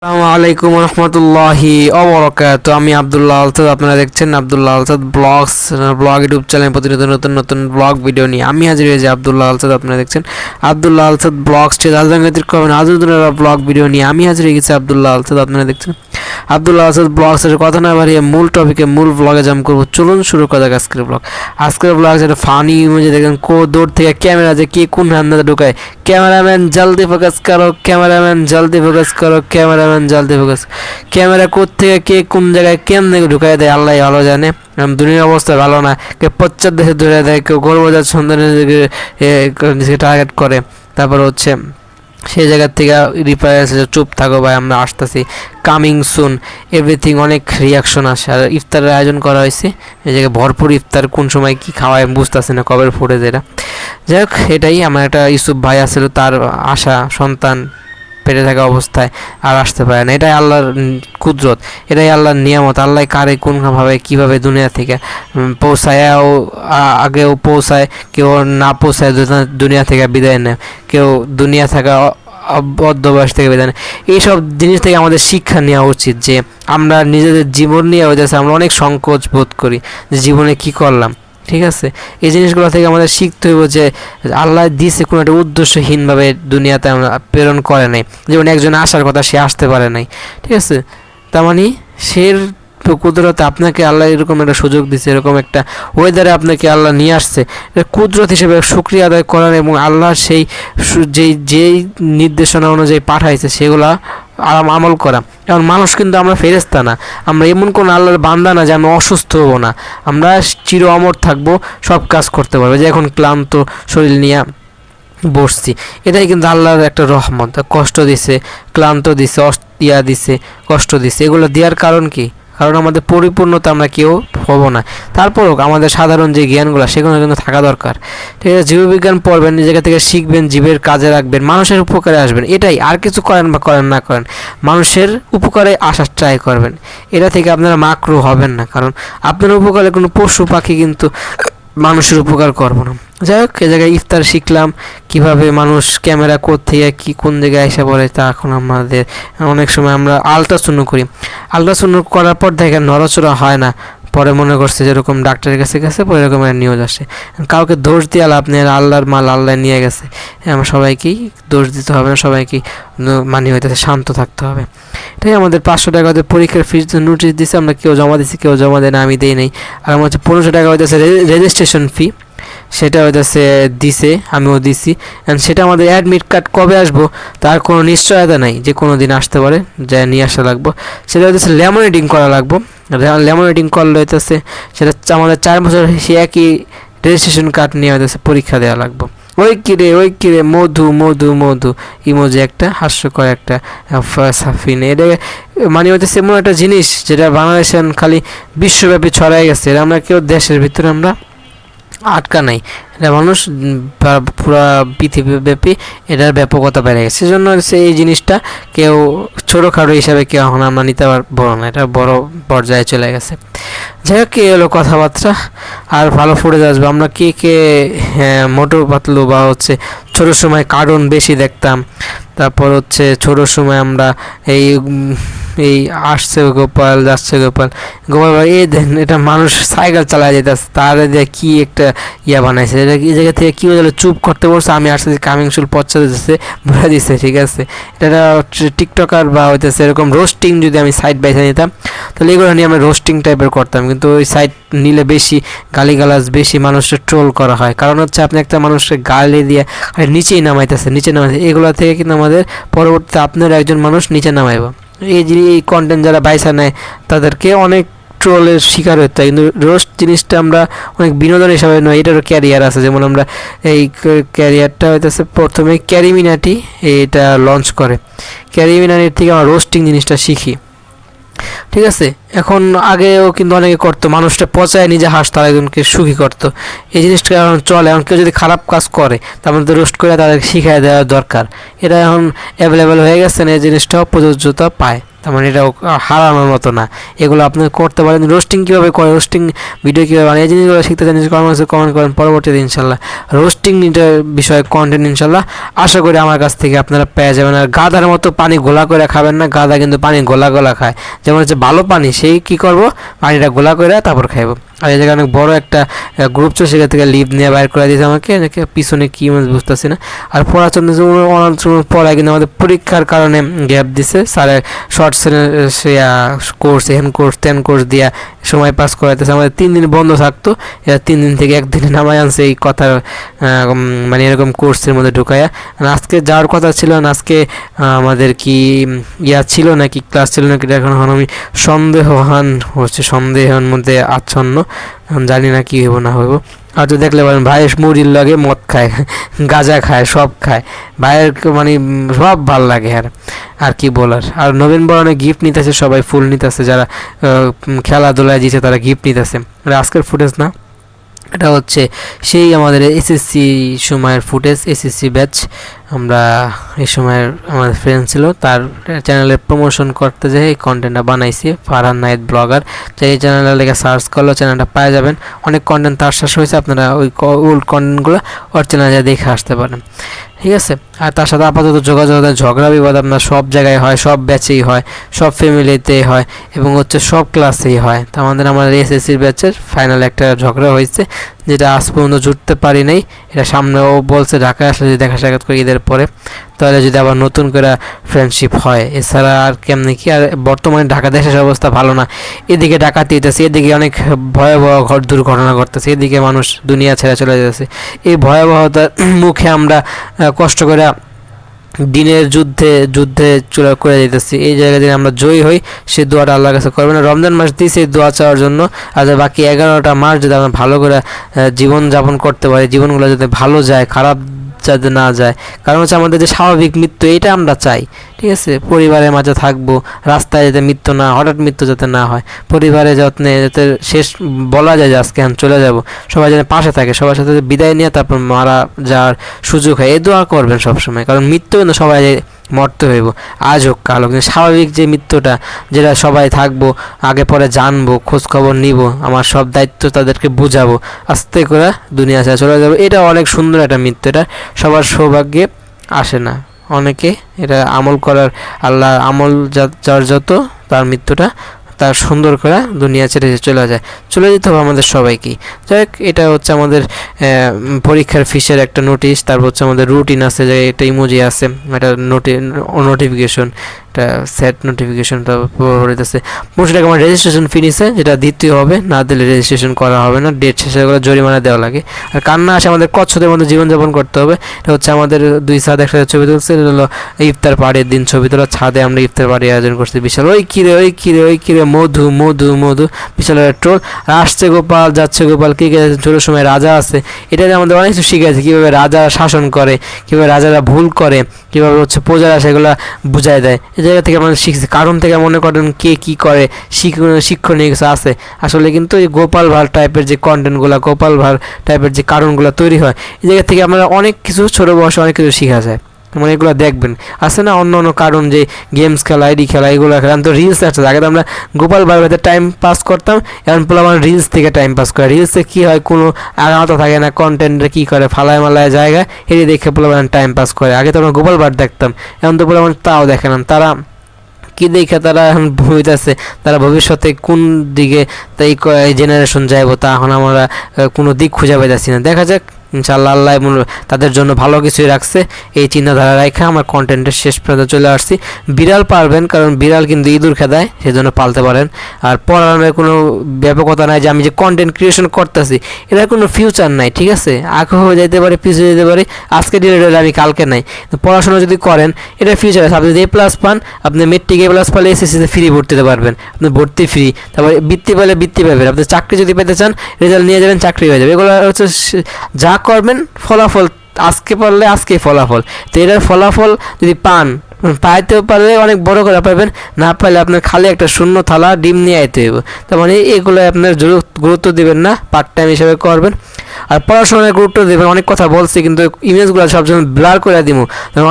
আসসালামু আলাইকুম রহমতুল্লাহি ওবরাকাতুহু। আমি আব্দুল্লাহ আলসাদ, আপনারা দেখছেন আব্দুল্লাহ আলসাদ ব্লগ ইউটিউব চ্যানেল। প্রতিনিয়ত নতুন নতুন ব্লগ ভিডিও নিয়ে আমি হাজির হয়েছি আব্দুল্লাহ আলসাদ। আপনারা দেখছেন আব্দুল্লাহ আলসাদ ব্লগ স্টেজ রাজনৈতিক করবেন আজুদুল ব্লগ ভিডিও নিয়ে আমি হাজির হয়ে গেছি আব্দুল্লাহ আলসাদ। আপনারা দেখছেন আব্দুল্লাহ আলসাদ ব্লগ স্টেজের কথা না বাড়িয়ে মূল টপিকে মূল ব্লগে জাম্প করবো। চলুন শুরু করা যাক আজকের ব্লগ যেটা ফানি ইমেজে দেখেন দূর থেকে ক্যামেরা যে কে কোন হান্দাতে ঢুকায়। ক্যামেরাম্যান জলদি ফোকাস করো, ক্যামেরাম্যান জলদি ফোকাস করো, ক্যামেরাম্যান জলদি ফোকাস। ক্যামেরা কোত্থেকে কে কোন জায়গায় কেমনে ঢুকাই দেয় আল্লাহ ভালো জানে। দুনিয়ার অবস্থা ভালো না, কেউ পশ্চাৎ দেশে ধরে দেয়, কেউ গর্ভজাত সন্তানের টার্গেট করে। তারপর হচ্ছে সেই জায়গার থেকে রিপ্লাই আসে চুপ থাকো ভাই আমরা আসতেছি, কামিং সুন, এভরিথিং। অনেক রিয়াকশন আসে। আর ইফতারের আয়োজন করা হয়েছে, এই জায়গায় ভরপুর ইফতার। কোন সময় কি খাওয়ায় বুঝতেছি না, কবে ফুটেজ এটা। যাই হোক, এটাই আমার একটা ইউসুফ ভাই আসছিল, তার আশা সন্তান পেটে থাকা অবস্থায় আর আসতে পারে না। এটাই আল্লাহর কুদরত, এটাই আল্লাহর নিয়ামত। আল্লাহ কারে কোনভাবে কীভাবে দুনিয়া থেকে পৌঁছায়ও, আগেও পৌঁছায়, কেউ না পৌঁছায় দুনিয়া থেকে বিদায় নেয়, কেউ দুনিয়া থাকা অধ্যবয়স থেকে বিদায় নেয়। এইসব জিনিস থেকে আমাদের শিক্ষা নেওয়া উচিত যে আমরা নিজেদের জীবন নিয়ে হয়েছে আমরা অনেক সংকোচ বোধ করি যে জীবনে কি করলাম। ঠিক আছে, এই জিনিসগুলো থেকে আমাদের শিখতে হইব যে আল্লাহ দিয়েছে কোনো একটা উদ্দেশ্যহীনভাবে দুনিয়াতে আমরা প্রেরণ করে নাই। যেমন একজন আসার কথা, সে আসতে পারে নাই। ঠিক আছে, তার মানে সে কুদরতে আপনাকে আল্লাহ এরকম একটা সুযোগ দিচ্ছে, এরকম একটা ওয়েদারে আপনাকে আল্লাহ নিয়ে আসছে। কুদরত হিসেবে শুকরিয়া আদায় করেন এবং আল্লাহর সেই যেই নির্দেশনা অনুযায়ী পাঠাইছে সেগুলা আমল করা। কারণ মানুষ কিন্তু আমরা ফেরেশতা না, আমরা এমন কোনো আল্লাহর বান্দা না যে আমরা অসুস্থ হবো না, আমরা চির অমর থাকবো, সব কাজ করতে পারবো। যে এখন ক্লান্ত শরীর নিয়ে বসছি, এটাই কিন্তু আল্লাহর একটা রহমত। কষ্ট দিছে, ক্লান্ত দিছে, দিছে, কষ্ট দিছে, এগুলো দেওয়ার কারণ কি? কারণ আমাদের পরিপূর্ণতা আমরা কেউ হব না। তারপরও আমাদের সাধারণ যে জ্ঞানগুলো সেগুলো কিন্তু থাকা দরকার। ঠিক আছে, জীববিজ্ঞান পড়বেন, নিজেকে থেকে শিখবেন, জীবের কাজে রাখবেন, মানুষের উপকারে আসবেন। এটাই, আর কিছু করেন বা করেন না করেন, মানুষের উপকারে আসার ট্রাই করবেন। এটা থেকে আপনারা মাকরু হবেন না, কারণ আপনার উপকারে কোনো পশু পাখি কিন্তু মানুষের উপকার করবো না। যাই হোক, এ জায়গায় ইফতার শিখলাম কিভাবে মানুষ ক্যামেরা থেকে কি কোন জায়গায় এসে পড়ে। তা এখন আমাদের অনেক সময় আমরা আলট্রাসাউন্ড করি, আলট্রাসাউন্ড করার পর দেখেন নড়াচড়া হয় না, পরে মনে করছে যেরকম ডাক্তারের কাছে গেছে, পরে এরকম নিউজ আসে। কাউকে দোষ দিয়ে আপনি আল্লাহর মাল আল্লাহ নিয়ে গেছে, আমরা সবাইকেই দোষ দিতে হবে না, সবাইকেই হইতেছে শান্ত থাকতে হবে। এটাই আমাদের 500 টাকা হয়তো পরীক্ষার ফিস নোটিশ দিচ্ছে, আমরা কেউ জমা দিচ্ছি, কেউ জমা দেয় না, আমি দিই নাই। আর আমার হচ্ছে 1500 টাকা হইতেছে রেজিস্ট্রেশন ফি, সেটা হইতেছে দিছে, আমিও দিছি। অ্যান্ড সেটা আমাদের অ্যাডমিট কার্ড কবে আসবো তার কোনো নিশ্চয়তা নাই, যে কোনো দিন আসতে পারে, যা নিয়ে আসা লাগবো। সেটা হইতেছে ল্যামিনেটিং করা লাগবো। ল্যামিনেটিং করলে হইতেছে সেটা আমাদের 4 বছর সে একই রেজিস্ট্রেশন কার্ড নিয়ে হইতেছে পরীক্ষা দেওয়া লাগবো। ওই কিরে মধু মধু মধু ইমোজি একটা হাস্যকর একটা সাফিন। এটা মানে হইতেছে এমন একটা জিনিস যেটা বাংলাদেশে খালি বিশ্বব্যাপী ছড়াই গেছে। এটা আমরা কেউ দেশের ভিতরে আমরা আটকা নাই, এটা মানুষ পুরো পৃথিবীব্যাপী এটার ব্যাপকতা বেড়ে গেছে। সেজন্য এই জিনিসটা কেউ ছোটোখাটো হিসাবে কেউ এখন আমরা নিতে পারবো না, এটা বড় পর্যায়ে চলে গেছে। যাই হোক, এলো কথাবার্তা, আর ভালো ফুটেজ আসবে। আমরা কে মোটু পাতলু বা হচ্ছে ছোটোর সময় কার্টুন বেশি দেখতাম, তারপর হচ্ছে ছোটোর সময় আমরা এই আসছে গোপাল যাচ্ছে গোপাল ভাই, এই দেন এটা মানুষ সাইকেল চালায় যেতেছে, তার দিয়ে কী একটা বানাইছে। এটা এই জায়গা থেকে কী হয়ে গেলো, চুপ করতে বলছে, আমি আসতেছি, কামিং সুল পচ্ছা দিচ্ছে, বলে দিচ্ছে। ঠিক আছে, এটা টিকটকার বা হইতেছে এরকম রোস্টিং যদি আমি সাইট বাইছে নিতাম তাহলে এগুলো নিয়ে আমরা রোস্টিং টাইপের করতাম। কিন্তু ওই সাইট নিলে বেশি গালিগালাজ, বেশি মানুষের ট্রোল করা হয়। কারণ হচ্ছে আপনি একটা মানুষকে গালি দিয়ে নিচে নামাইতেছে, এগুলো থেকে কিন্তু আমাদের পরবর্তীতে আপনার একজন মানুষ নিচে নামাইব। এই কন্টেন্ট যারা বাইসা নেয় তাদেরকে অনেক ট্রোলের শিকার হতে হয়। কিন্তু রোস্ট জিনিসটা আমরা অনেক বিনোদন হিসাবে নয়, এটারও ক্যারিয়ার আছে। যেমন আমরা এই ক্যারিয়ারটা হইতেছে প্রথমে ক্যারিমিনাটি এটা লঞ্চ করে, ক্যারিমিনাটির থেকে আমরা রোস্টিং জিনিসটা শিখি। ঠিক আছে, এখন আগেও কিন্তু অনেকে করতো, মানুষটা পচায় নিজে হাসতো আর একজনকে সুখী করতো। এই জিনিসটা এখন চলে। এখন কেউ যদি খারাপ কাজ করে তারপরে তো রোস্ট করে তাদেরকে শিখিয়ে দেওয়া দরকার। এটা এখন অ্যাভেলেবেল হয়ে গেছে না, এই জিনিসটাও প্রযোজ্যতা পায়। তার মানে এটা হারানোর মতো না। এগুলো আপনি করতে পারেন। রোস্টিং কীভাবে করে, রোস্টিং ভিডিও কীভাবে বানায়, এই জিনিসগুলো শিখতে চান, কমেন্ট করেন। পরবর্তীতে ইনশাল্লাহ রোস্টিং বিষয়ে কন্টেন্ট ইনশাল্লাহ আশা করি আমার কাছ থেকে আপনারা পেয়ে যাবেন। আর গাদার মতো পানি গোলা করে খাবেন না, গাদা কিন্তু পানি গোলা গোলা খায়। যেমন হচ্ছে ভালো পানি, সেই কী করবো, পানিটা গোলা করে তারপর খাইব। আর এই জায়গায় অনেক বড় একটা গ্রুপ ছিল, সেখান থেকে লিভ নিয়ে বাইর করে দিয়েছে আমাকে, পিছনে কী বুঝতেছি না। আর পড়াশোনা পড়ায় কিন্তু আমাদের পরীক্ষার কারণে গ্যাপ দিছে স্যারে, শর্ট কোর্স হ্যান কোর্স ত্যান কোর্স দিয়া সময় পাস করাইতেছে। আমাদের 3 দিন বন্ধ থাকতো, এরা 3 দিন থেকে 1 দিনে নামায় আনছে এই কথা, মানে এরকম কোর্সের মধ্যে ঢুকাইয়া। আজকে যাওয়ার কথা ছিল না, আজকে আমাদের কি ছিল নাকি ক্লাস ছিল নাকি, এখন আমি সন্দেহের মধ্যে আচ্ছন্ন, জানি না কি হইব না হইব। আর তো দেখলে বলেন ভাই মুড়ির লাগে মদ খায়, গাঁজা খায়, সব খায় ভাইয়ের, মানে সব ভাল লাগে। আর কি বলার। আর নবীন বরণে গিফট নিতেছে সবাই, ফুল নিতেছে, যারা খেলাধুলায় দিচ্ছে তারা গিফট নিতেছে। আজকের ফুটেজ না, এটা হচ্ছে সেই আমাদের এসএসসি সময়ের ফুটেজ, এসএসসি ব্যাচ। আমরা এই সময়ের আমাদের ফ্রেন্ড ছিল, তার চ্যানেলের প্রমোশন করতে যেয়ে এই কন্টেন্টটা বানাইছি, ফারহান নাইদ ব্লগার। তো এই চ্যানেলে লেগে সার্চ করলেও চ্যানেলটা পাওয়া যাবেন। অনেক কন্টেন্ট তার শেষ হয়েছে, আপনারা ওই ওল্ড কন্টেন্টগুলো ওর চ্যানেলে দেখে আসতে পারেন, ঠিক আছে। আর তার সাথে আপাতত যোগাযোগ, ঝগড়া বিবাদ আপনার সব জায়গায় হয়, সব ব্যাচেই হয়, সব ফ্যামিলিতেই হয়, এবং হচ্ছে সব ক্লাসেই হয়। তো আমাদের এসএসসির ব্যাচের ফাইনাল একটা ঝগড়া হয়েছে, যেটা আজ পর্যন্ত জুটতে পারি নাই। এটা সামনেও বলছে ঢাকায় আসলে যদি দেখা সাক্ষাৎ করি ঈদের পরে, তাহলে যদি আবার নতুন করে ফ্রেন্ডশিপ হয়। এছাড়া আর কেমনি কি। আর বর্তমানে ঢাকা দেশের অবস্থা ভালো না, এদিকে ডাকাতি হইতেছে, এদিকে অনেক ভয়াবহ দুর্ঘটনা ঘটতেছে, এদিকে মানুষ দুনিয়া ছেড়ে চলে যাচ্ছে। এই ভয়াবহতার মুখে আমরা কষ্ট করে দিনের যুদ্ধে চূড়া করে যেতেছি। এই জায়গায় যদি আমরা জয়ী হই, সেই দোয়াটা আল্লাহর কাছে করবেন। রমজান মাস দিয়েছে এই দোয়া চাওয়ার জন্য। আর বাকি 11টা মাস যদি আমরা ভালো করে জীবনযাপন করতে পারি, জীবনগুলো যাতে ভালো যায়, খারাপ যাতে না যায়। কারণ হচ্ছে আমাদের যে স্বাভাবিক মৃত্যু, এটা আমরা চাই, ঠিক আছে। পরিবারের মাঝে থাকবো, রাস্তায় যাতে মৃত্যু না, হঠাৎ মৃত্যু যাতে না হয়, পরিবারের যত্নে যাতে শেষ বলা যায় যে আজকে আমি চলে যাব, সবাই যেন পাশে থাকে, সবার সাথে বিদায় নিয়ে তারপর মারা যাওয়ার সুযোগ হয়, এই দোয়া করবেন সবসময়। কারণ মৃত্যু কিন্তু সবাই মরতে হইব, আজ হোক কাল হোক। কিন্তু স্বাভাবিক যে মৃত্যুটা, যেটা সবাই থাকবো, আগে পরে জানবো, খোঁজখবর নিব, আমার সব দায়িত্ব তাদেরকে বুঝাবো, আস্তে করে দুনিয়া ছেড়ে চলে যাবো, এটা অনেক সুন্দর একটা মৃত্যু। এটা সবার সৌভাগ্যে আসে না, অনেকে এটা আমল করার, আল্লাহ আমল যার যত, তার মৃত্যুটা তার সুন্দর করে দুনিয়া ছেড়ে চলে যেতে হবে আমাদের সবাইকেই। যাই হোক, এটা হচ্ছে আমাদের পরীক্ষার ফিসের একটা নোটিশ। তারপর হচ্ছে আমাদের রুটিন আছে, যে একটা ইমোজি আছে, একটা নোটিফিকেশন, একটা সেট নোটিফিকেশনটা পড়তেছে। 500 টাকা আমার রেজিস্ট্রেশন ফি নিছে, যেটা দিতে হবে, না দিলে রেজিস্ট্রেশন করা হবে না, ডেট শেষে করে জরিমানা দেওয়া লাগে। আর কান্না আসে, আমাদের কচ্ছদের মধ্যে জীবনযাপন করতে হবে। এটা হচ্ছে আমাদের 2 ছাদ একসাথে ছবি তুলছে, এটা হলো ইফতার পার্টির দিন ছবি তোলা, ছাদে আমরা ইফতার পার্টি আয়োজন করছি বিশাল। ওই কিরে মধু বিশাল ট্রোল। আসছে গোপাল, যাচ্ছে গোপাল, কে ছোটোর সময় রাজা আছে, এটাতে আমাদের অনেক কিছু শিখেছে, কীভাবে রাজারা শাসন করে, কীভাবে রাজারা ভুল করে, কীভাবে হচ্ছে প্রজারা সেগুলো বুঝাই দেয়। এই জায়গা থেকে আমরা শিখছি। কারণ থেকে মনে করেন কে কী করে, শিক্ষণীয় কিছু আছে আসলে। কিন্তু এই গোপাল ভাঁড় টাইপের যে কন্টেন্টগুলো, গোপাল ভাঁড় টাইপের যে কারণগুলো তৈরি হয়, এই জায়গা থেকে আমরা অনেক কিছু ছোটো বয়সে অনেক কিছু শেখা যায়। মানে এগুলো দেখবেন, আছে না অন্য কারণ, যে গেমস খেলা, আইডি খেলা, এগুলো খেলা। তো রিলস আসছে, আগে তো আমরা গোপাল ভাঁড়ের টাইম পাস করতাম, এখন বলে আমার রিলস থেকে টাইম পাস করে। রিলসে কী হয়, কোনো আগামাতা থাকে না, কন্টেন্টে কী করে ফালায় মালায় জায়গায় এটি দেখে বলে টাইম পাস করে। আগে তো আমরা গোপাল ভাঁড় দেখতাম, এখন তো বলে তাও দেখে না। তারা কি দেখে তারা এখন ভুগিতেছে, তারা ভবিষ্যতে কোন দিকে তাই জেনারেশন যাইব, তা এখন আমরা কোনো দিক খুঁজে পাইতেছি না। দেখা যাক, ইনশাআল্লাহ আল্লাহ তাদের জন্য ভালো কিছুই রাখছে। এই চিন্তাধারা রেখে আমার কন্টেন্টের শেষ পর্যন্ত চলে আসছি। বিড়াল পালবেন, কারণ বিড়াল কিন্তু ইঁদুর খেদায়, সেই জন্য পালতে পারেন। আর পড়ানোর কোনো ব্যাপকতা নাই, যে আমি যে কন্টেন্ট ক্রিয়েশন করতেছি এটার কোনো ফিউচার নাই, ঠিক আছে। আগে হয়ে যেতে পারে, পিছিয়ে যেতে পারে, আজকে ডিলেট হলে আমি কালকে নাই। পড়াশোনা যদি করেন, এটা ফিউচার আছে। আপনি যদি A+ পান, আপনি মেট্রিক A+ পালে এসএসসিতে ফ্রি ভর্তি দিতে পারবেন, আপনি ভর্তি ফ্রি। তারপরে বৃত্তি পেলে বৃত্তি পাবেন, আপনি চাকরি যদি পেতে চান, রেজাল্ট নিয়ে যাবেন, চাকরি হয়ে যাবে। এগুলো হচ্ছে যা করবেন, ফলাফল আজকে পারলে আজকে ফলাফল। তো এটার ফলাফল যদি পান, পাইতে পারলে অনেক বড় করে পাইবেন, না পাইলে আপনার খালি একটা শূন্য থালা ডিম নিয়ে আইতে হবে। তার মানে এগুলো আপনার গুরুত্ব দিবেন না, পার্ট টাইম হিসেবে করবেন। আর পড়াশোনায় গুরুত্ব দেবেন। অনেক কথা বলছি কিন্তু ইমেজগুলো সবসময় ব্লার করে দিব,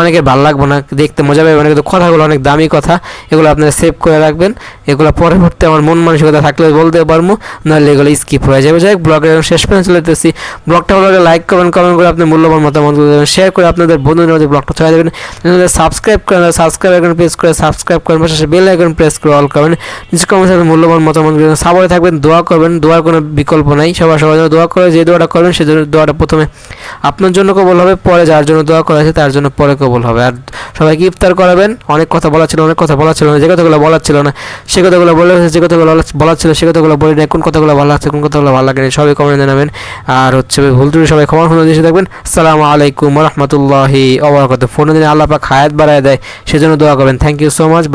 অনেকের ভালো লাগবে না, দেখতে মজা পাবে না, কিন্তু কথাগুলো অনেক দামি কথা, এগুলো আপনারা সেভ করে রাখবেন। এগুলো পরবর্তী আমার মন মানসিকতা থাকলে বলতে পারবো, নাহলে এগুলো স্কিপ হয়ে যাবে। যাই হোক, ব্লগের শেষ পর্যন্ত চলে যেতেছি। ব্লগটা ভালো লাগলে লাইক করবেন, কমেন্ট করে আপনার মূল্যবান মতামত দেবেন, শেয়ার করে আপনাদের বন্ধুদের মধ্যে ব্লগটা ছড়িয়ে দেবেন। সাবস্ক্রাইব করেন, সাবস্ক্রাইব আইকন প্রেস করে সাবস্ক্রাইব করেন, পাশে বেল আইকন প্রেস করে অল করবেন। নিচে কমেন্টে আপনার মূল্যবান মতামত দেবেন। সাবরে থাকবেন, দোয়া করবেন, দোয়ার কোনো বিকল্প নাই, সবার জন্য দোয়া করে। যে দোয়াটা করবেন সেই দোয়াটা প্রথমে আপনার জন্য কবুল হবে, পরে যার জন্য দোয়া করা আছে তার জন্য পরে কবুল হবে। আর সবাইকে ইফতার করাবেন। অনেক কথা বলা ছিল, অনেক কথা বলা ছিল না, যে কথাগুলো বলার ছিল না সে কথাগুলো বলে, যে কথাগুলো বলার ছিল সে কথাগুলো বলে না, কোন কথাগুলো ভালো লাগছে কোন কথাগুলো ভালো লাগে না সবাই কমেন্ট জানাবেন। আর ভুল ত্রুটি সবাই ক্ষমা সুন্দর দেশে থাকবেন। আসসালামু আলাইকুম ওয়া রাহমাতুল্লাহি ওয়া বারাকাতুহু। ফোনে দিনে আল্লাহ পাক হায়াত বাড়ায় দেয়, সেজন্য দোয়া করবেন। Thank you so much.